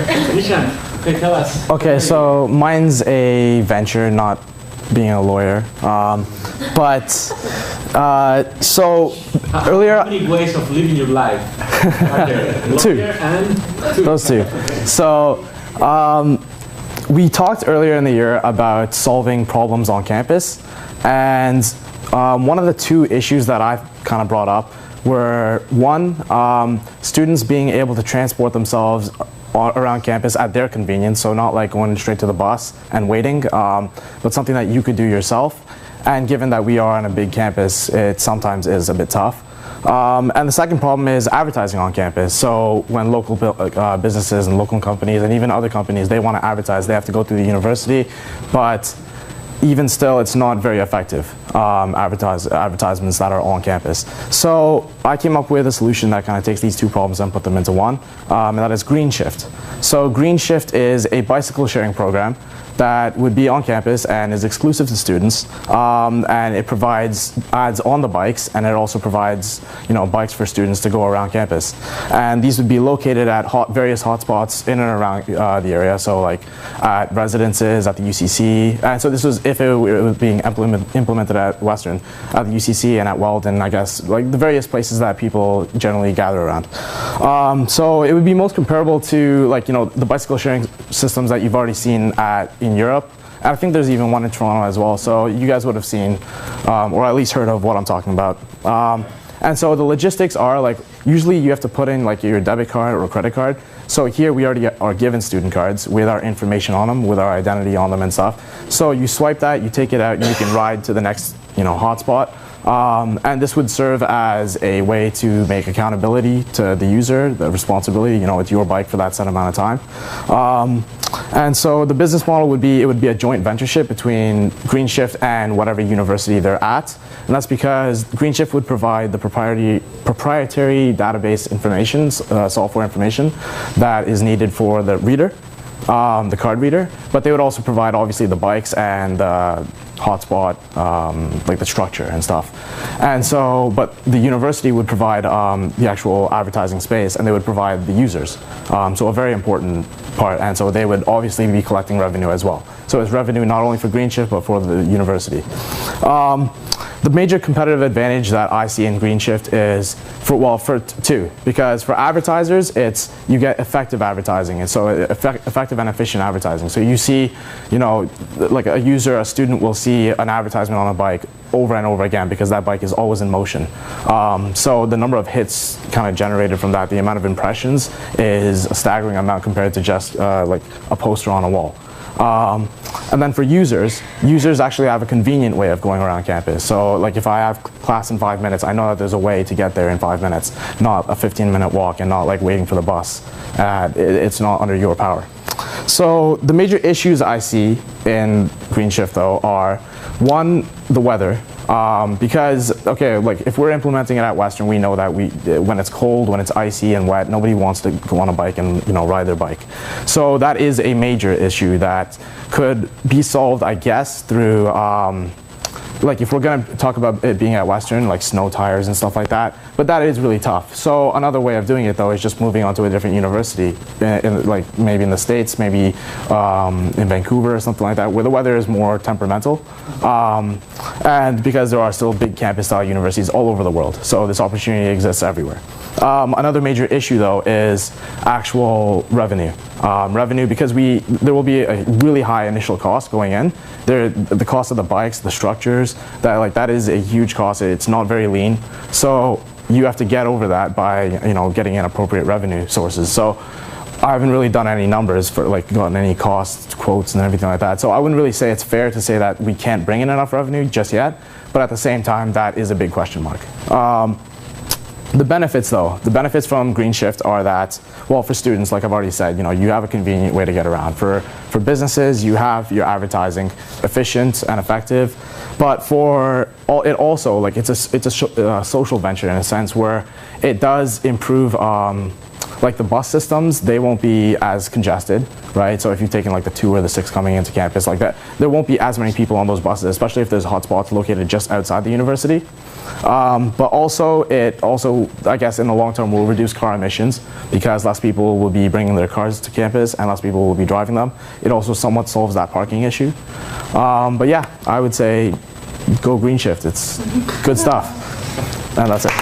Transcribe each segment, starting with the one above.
Nishant, okay, tell us. Okay, so mine's a venture, not being a lawyer. So earlier. How many ways of living your life are there? Two. Lawyer and two. Those two. So we talked earlier in the year about solving problems on campus, and one of the two issues that I kind of brought up were one, students being able to transport themselves around campus at their convenience, so not like going straight to the bus and waiting, but something that you could do yourself. And given that we are on a big campus, it sometimes is a bit tough. And the second problem is advertising on campus. So when local businesses and local companies and even other companies, they want to advertise, they have to go through the university, but even still, it's not very effective, advertisements that are on campus. So I came up with a solution that kind of takes these two problems and put them into one, and that is GreenShift. So GreenShift is a bicycle sharing program that would be on campus and is exclusive to students, and it provides ads on the bikes, and it also provides bikes for students to go around campus. And these would be located at various hotspots in and around the area, so like at residences, at the UCC. And so this was if it was being implemented at Western, at the UCC and at Weldon, I guess, like the various places that people generally gather around. So it would be most comparable to the bicycle sharing systems that you've already seen in Europe. And I think there's even one in Toronto as well. So you guys would have seen, or at least heard of what I'm talking about. And so the logistics are usually you have to put in your debit card or credit card. So here we already are given student cards with our information on them, with our identity on them and stuff. So you swipe that, you take it out, and you can ride to the next hotspot. And this would serve as a way to make accountability to the user, the responsibility, it's your bike for that set amount of time. And so the business model would be a joint ventureship between GreenShift and whatever university they're at. And that's because GreenShift would provide the proprietary database information, software information that is needed for the reader, the card reader, but they would also provide obviously the bikes and hotspot, like the structure and stuff. And so, but the university would provide the actual advertising space, and they would provide the users. So a very important part, and so they would obviously be collecting revenue as well. So it's revenue not only for GreenShift, but for the university. The major competitive advantage that I see in GreenShift is for two, because for advertisers, you get effective advertising, and so effective and efficient advertising. So you see, like a student will see an advertisement on a bike over and over again because that bike is always in motion. So the number of hits kind of generated from that, the amount of impressions is a staggering amount compared to just like a poster on a wall. And then for users actually have a convenient way of going around campus. So like if I have class in 5 minutes, I know that there's a way to get there in 5 minutes, not a 15-minute walk and not like waiting for the bus. It's not under your power. So the major issues I see in GreenShift though are, one, the weather. Because, okay, like if we're implementing it at Western, we know that when it's cold, when it's icy and wet, nobody wants to go on a bike and ride their bike. So that is a major issue that could be solved, I guess, through like if we're going to talk about it being at Western, like snow tires and stuff like that, but that is really tough. So another way of doing it though is just moving on to a different university, like maybe in the States, maybe in Vancouver or something like that, where the weather is more temperamental. And because there are still big campus-style universities all over the world, so this opportunity exists everywhere. Another major issue though is actual revenue. Revenue, because there will be a really high initial cost going in. The cost of the bikes, the structures, that is a huge cost. It's not very lean. So you have to get over that by getting in appropriate revenue sources. So I haven't really done any numbers for gotten any cost quotes and everything like that. So I wouldn't really say it's fair to say that we can't bring in enough revenue just yet. But at the same time, that is a big question mark. The benefits though, the benefits from GreenShift are that, well, for students, like I've already said, you have a convenient way to get around. For businesses, you have your advertising efficient and effective, but it also, it's a social venture in a sense where it does improve, like the bus systems, they won't be as congested, right? So if you've taken like the 2 or the 6 coming into campus like that, there won't be as many people on those buses, especially if there's hotspots located just outside the university. But also, I guess in the long term will reduce car emissions because less people will be bringing their cars to campus and less people will be driving them. It also somewhat solves that parking issue. But yeah, I would say go GreenShift. It's good stuff. And that's it.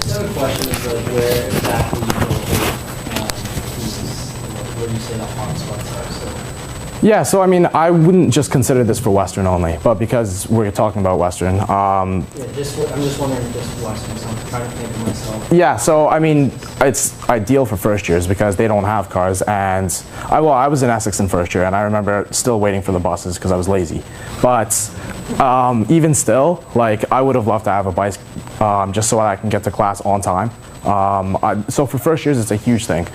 Another question is like where exactly you go where you say the hotspots are. So. Yeah, so I mean, I wouldn't just consider this for Western only, but because we're talking about Western. I'm just wondering just Western, so I'm trying to think of myself. Yeah, so I mean, it's ideal for first years because they don't have cars, and I was in Essex in first year, and I remember still waiting for the buses because I was lazy. But even still, like I would have loved to have a bike just so I can get to class on time. So for first years, it's a huge thing.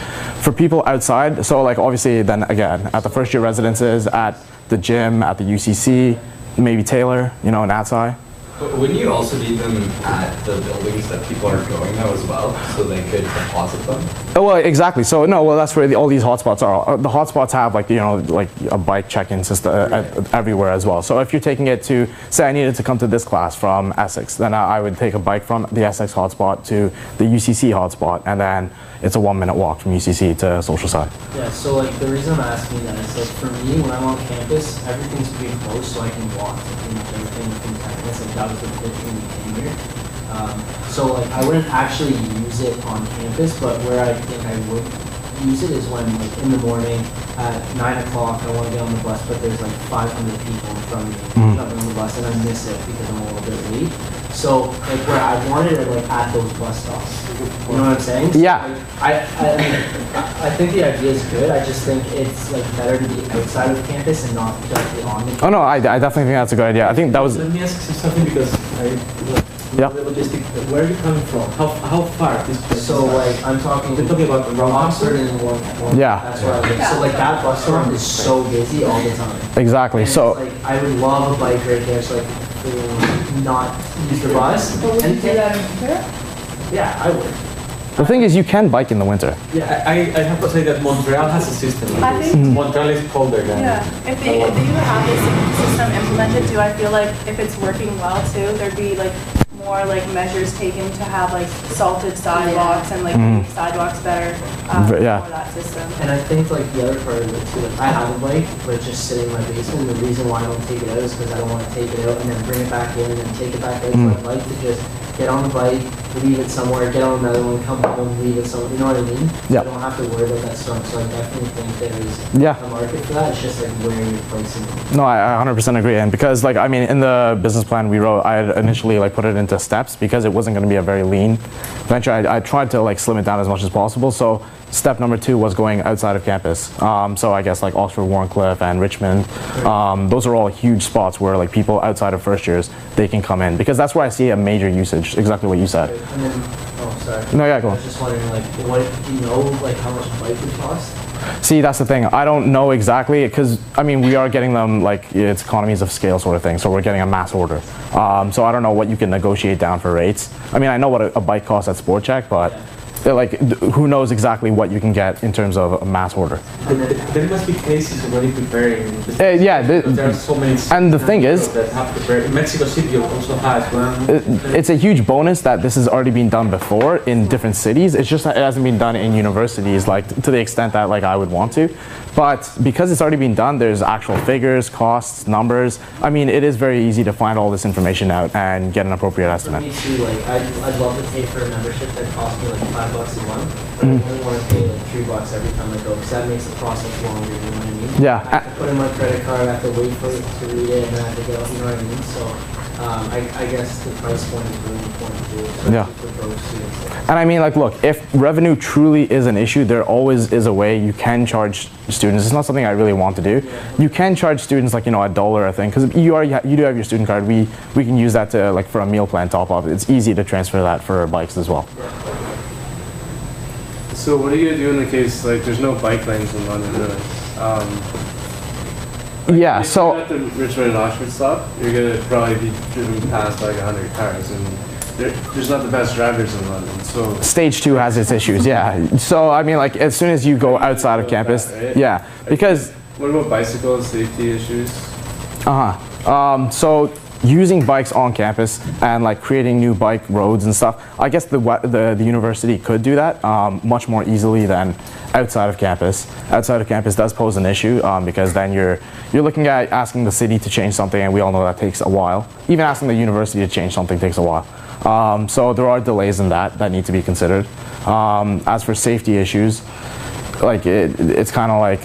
For people outside, so like obviously then again, at the first year residences, at the gym, at the UCC, maybe Taylor, you know, in ATSI. But wouldn't you also need them at the buildings that people are going now as well, so they could deposit them? Oh, well, exactly. So no, well, that's where all these hotspots are. The hotspots have like, you know, like a bike check-in system everywhere as well. So if you're taking it to, say I needed to come to this class from Essex, then I would take a bike from the Essex hotspot to the UCC hotspot, and then it's a 1-minute walk from UCC to Social Side. Yeah, so like the reason I'm asking that is like for me, when I'm on campus, everything's pretty close, so I can walk pretty much everything within 10 minutes. Like that was the good thing we came here. So like I wouldn't actually use it on campus, but where I think I would use it is when like in the morning at 9 o'clock I want to get on the bus, but there's like 500 people in front of me jumping on the bus, and I miss it because I'm a little bit late. So like where I wanted it like at those bus stops. You know what I'm saying? So, Yeah. Like, I think the idea is good. I just think it's like better to be outside of campus and not directly on the campus. Oh no, I definitely think that's a good idea. I think that was. Let me ask you something because Yeah. the logistics. Where are you coming from? How far is this place? So like I'm talking We're talking about around Oxford and one. Yeah. That's where I live. So like that bus stop is so busy all the time. Exactly. And So. like I would love a bike right there, so I could not use the bus. But would you do that in winter? Yeah, I would. The thing is, you can bike in the winter. Yeah, I have to say that Montreal has a system like I this. think- Montreal is colder than. Yeah, if they have this system implemented, do I feel like if it's working well too, there'd be like more like measures taken to have like salted sidewalks and like make sidewalks better Yeah. for that system. And I think like the other part of it too, like I have a bike, but it's just sitting in my basement. The reason why I don't take it out is because I don't want to take it out and then bring it back in and then take it back out. So I'd like to just get on the bike, leave it somewhere, get on another one, come home, leave it somewhere. You know what I mean? Yeah. I don't have to worry about that stuff. So I definitely think there is Yeah. a market for that. It's just like where you're placing it. No, I 100% agree. And because like, I mean, in the business plan we wrote, I had initially like put it into steps because it wasn't going to be a very lean venture. I tried to like slim it down as much as possible. So step number 2 was going outside of campus. So I guess like Oxford, Warncliffe, and Richmond, those are all huge spots where like people outside of first years, they can come in because that's where I see a major usage, exactly what you said. And then, oh, sorry. No, yeah, go I on. was just wondering, like, what do you know, like, how much a bike would cost? See, that's the thing. I don't know exactly because I mean we are getting them like it's economies of scale sort of thing. So we're getting a mass order. So I don't know what you can negotiate down for rates. I mean I know what a bike costs at Sport Check, but like who knows exactly what you can get in terms of a mass order. There must be cases already preparing. Yeah, There are so many. and the thing is, that have prepared. Mexico City also has one. it's a huge bonus that this has already been done before in different cities. It's just that it hasn't been done in universities like to the extent that like I would want to. But because it's already been done, there's actual figures, costs, numbers. I mean, it is very easy to find all this information out and get an appropriate For estimate. me too, like, I'd love to pay for a membership that costs me like $5 a month, but I only want to pay like $3 every time I go, because that makes the process longer, you know what I mean? Yeah. I have to put in my credit card, I have to wait for it to read it, and then I have to go, you know what I mean? So, I guess the price point is really important too, especially Yeah. for those students. And I mean, like, look, if revenue truly is an issue, there always is a way you can charge students. It's not something I really want to do. You can charge students like, you know, $1, I think, because you do have your student card. We can use that to like for a meal plan top up. It's easy to transfer that for bikes as well. So what are you gonna do in the case like there's no bike lanes in London really? Yeah. If So you're at the Richmond and Oxford stop, you're gonna probably be driven past like 100 cars, and there's not the best drivers in London, so. Stage 2 has its issues, yeah. So I mean, like as soon as you go outside of campus, Right? yeah, because. What about bicycles, safety issues? So using bikes on campus and like creating new bike roads and stuff, I guess the university could do that much more easily than outside of campus. Outside of campus does pose an issue because then you're looking at asking the city to change something, and we all know that takes a while. Even asking the university to change something takes a while. So there are delays in that need to be considered. As for safety issues, like it's kind of like,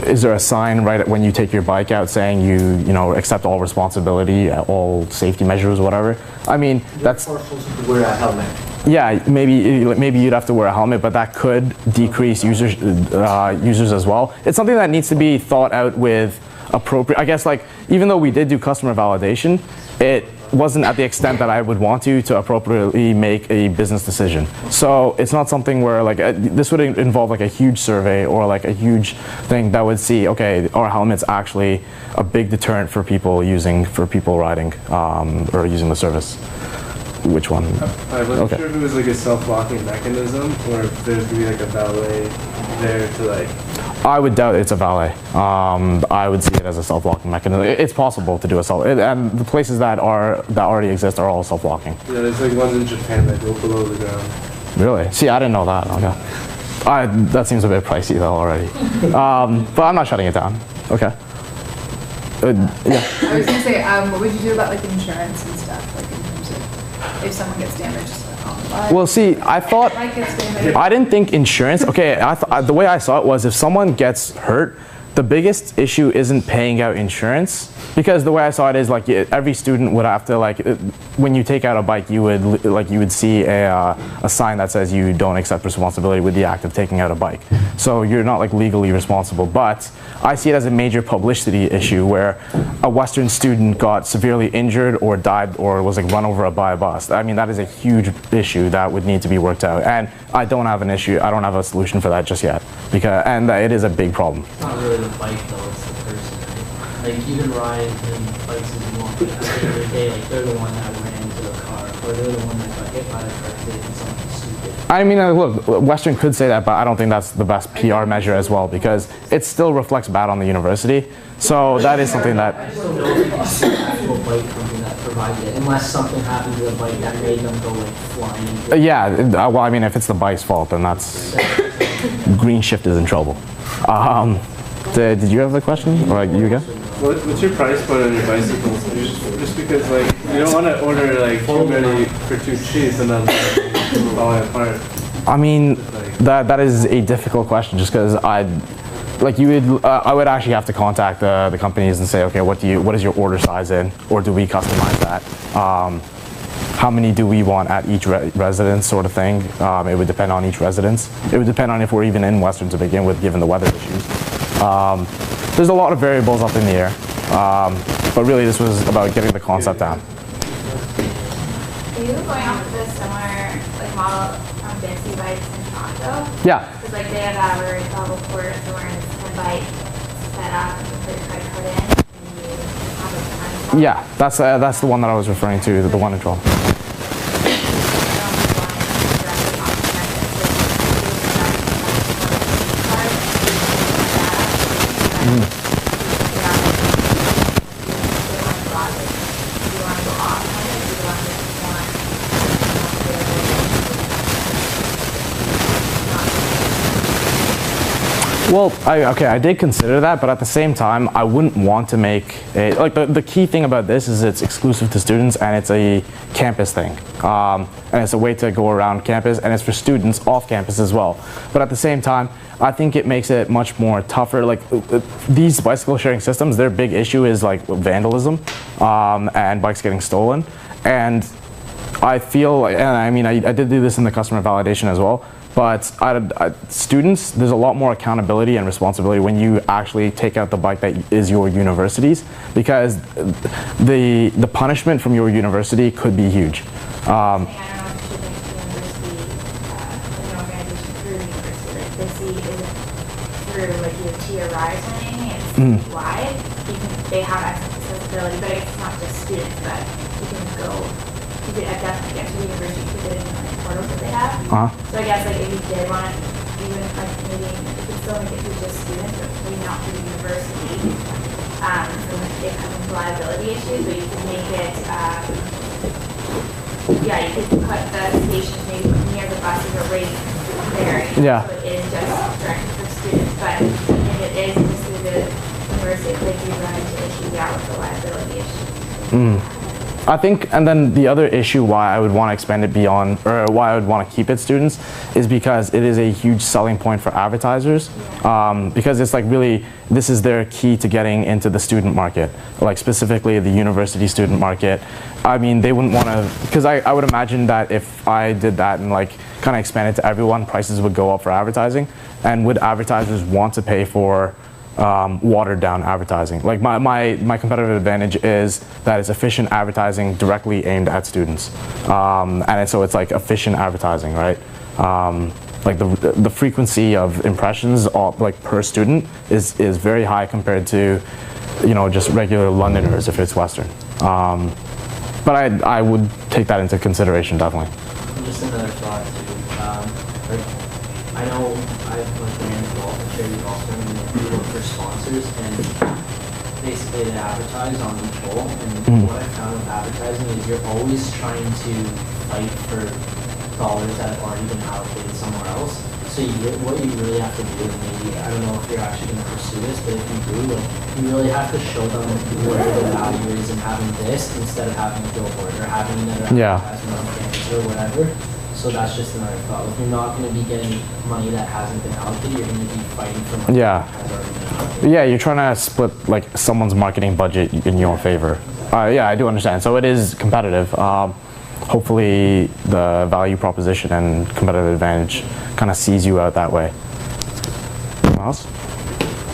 is there a sign right when you take your bike out saying you know accept all responsibility, all safety measures, whatever? I mean, that's. You're forced to wear a helmet. Yeah, maybe you'd have to wear a helmet, but that could decrease users as well. It's something that needs to be thought out with appropriate. I guess like even though we did do customer validation, it wasn't at the extent that I would want to appropriately make a business decision. So it's not something where like this would involve like a huge survey or like a huge thing that would see, okay, are helmets actually a big deterrent for people riding or using the service? Which one? I wasn't sure if it was like a self-locking mechanism or if there's gonna be like a valet there to like. I would doubt it's a valet. I would see it as a self-locking mechanism. It's possible to do and the places that already exist are all self-locking. Yeah, there's like ones in Japan that go below the ground. Really? See, I didn't know that. Okay. That seems a bit pricey though already. But I'm not shutting it down. Okay. Yeah. I was gonna say, what would you do about like insurance and stuff, like in terms of if someone gets damaged on the bike? Well, see, I thought Bike gets damaged. I didn't think insurance. Okay, the way I saw it was if someone gets hurt, the biggest issue isn't paying out insurance, because the way I saw it is like every student would have to like when you take out a bike, you would see a sign that says you don't accept responsibility with the act of taking out a bike. So you're not like legally responsible. But I see it as a major publicity issue where a Western student got severely injured or died or was like run over by a bus. I mean, that is a huge issue that would need to be worked out. And I don't have a solution for that just yet, and it is a big problem. It's not really the bike though, it's the person. Right? Like even Ryan and bikes and walk at the end of the day, like they're the one that ran into the car, or they're the one that got hit by the car because they did something stupid. I mean, look, Western could say that, but I don't think that's the best PR measure as well, because it still reflects bad on the university. So that is something that. I just don't know if it's the actual bike company that provided it, unless something happened to the bike that made them go like flying. Yeah, well, I mean, if it's the bike's fault, then that's GreenShift is in trouble. Did you have the question, or you again? What's your price point on your bicycles? Just because like you don't want to order like too many for too cheap and then falling apart. I mean, that is a difficult question, just because I would actually have to contact the companies and say, okay, what is your order size in, or do we customize that? How many do we want at each residence, sort of thing? It would depend on each residence. It would depend on if we're even in Western to begin with, given the weather issues. There's a lot of variables up in the air, but really this was about getting the concept down. Are you going off of the similar like model from Fancy Bikes in Toronto? Yeah. Because like they have that where it's all the port somewhere and it's a bike set up and you put your credit card in and you have a time. Yeah, that's the one that I was referring to, the one in Toronto. Well, I did consider that, but at the same time, I wouldn't want to make the key thing about this is it's exclusive to students and it's a campus thing, and it's a way to go around campus, and it's for students off campus as well. But at the same time, I think it makes it much more tougher. Like these bicycle sharing systems, their big issue is like vandalism and bikes getting stolen, and I feel like, and I mean, I did do this in the customer validation as well. But students, there's a lot more accountability and responsibility when you actually take out the bike that is your university's, because the punishment from your university could be huge. I don't know if you should think the university, an organization through the university, like this isn't through like your tier rise winning, it's wide. They have accessibility, but it's not just students, but you can go you could definitely get to the university through the like, portals that they have. So I guess like if you did want to, even like maybe you could still make it through just students, but maybe not through the university. So it comes into liability issues, but you could make it, yeah, you could put the stations maybe near the buses or right there. Yeah. So it is just directed for students, but if it is just through the university, like you run into issues with the liability issues. I think, and then the other issue why I would want to expand it beyond, or why I would want to keep it students, is because it is a huge selling point for advertisers. Because it's like really, this is their key to getting into the student market, like specifically the university student market. I mean, they wouldn't want to, because I would imagine that if I did that and like kind of expanded to everyone, prices would go up for advertising. And would advertisers want to pay for watered down advertising? Like my competitive advantage is that it's efficient advertising directly aimed at students, and so it's like efficient advertising, right? Like the frequency of impressions like per student is very high compared to, you know, just regular Londoners if it's Western. But I would take that into consideration, definitely. Just another thought too. Like I know I've like ran golf, charity golf tournament, and we look for sponsors, and basically they advertise on each hole. And what I found with advertising is you're always trying to fight for dollars that have already been allocated somewhere else. So what you really have to do is maybe, I don't know if you're actually going to pursue this, but if you do, like, you really have to show them where the value is in having this instead of having a billboard or having another advertisement on campus or whatever. So that's just another thought. If you're not going to be getting money that hasn't been allocated, you're going to be fighting for money that has already been allocated. Yeah, you're trying to split like someone's marketing budget in your favor. Yeah, I do understand. So it is competitive. Hopefully the value proposition and competitive advantage kind of sees you out that way. Anyone else?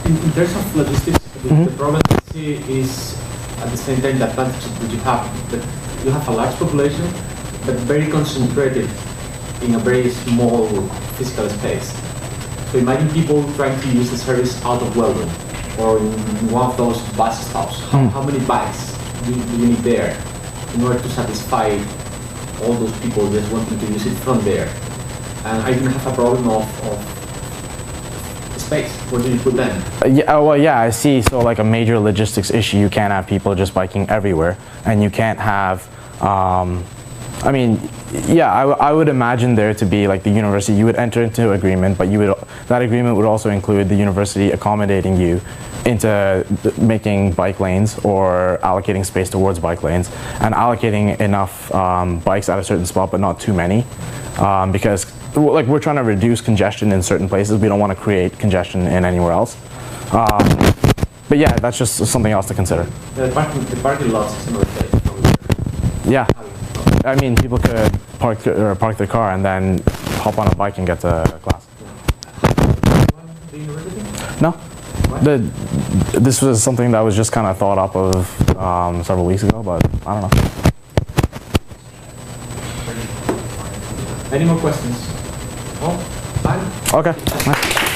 In terms of logistics, the problem I see is at the same time the advantage that you have a large population, but very concentrated in a very small physical space. So imagine people trying to use the service out of Weldon or in one of those bus stops. How many bikes do you need there in order to satisfy all those people just wanting to use it from there? And I didn't have a problem of space. Where do you put them? Yeah, I see. So like a major logistics issue, you can't have people just biking everywhere, and you can't have, I mean, yeah, I would imagine there to be like the university, you would enter into agreement, but that agreement would also include the university accommodating you into making bike lanes or allocating space towards bike lanes and allocating enough bikes at a certain spot, but not too many, because like we're trying to reduce congestion in certain places. We don't want to create congestion in anywhere else. But yeah, that's just something else to consider. The parking lots is another place. Yeah, I mean, people could park their car and then hop on a bike and get to class. The university? No. This was something that was just kind of thought up of several weeks ago, but I don't know. Any more questions? Oh, fine. Okay. Nice.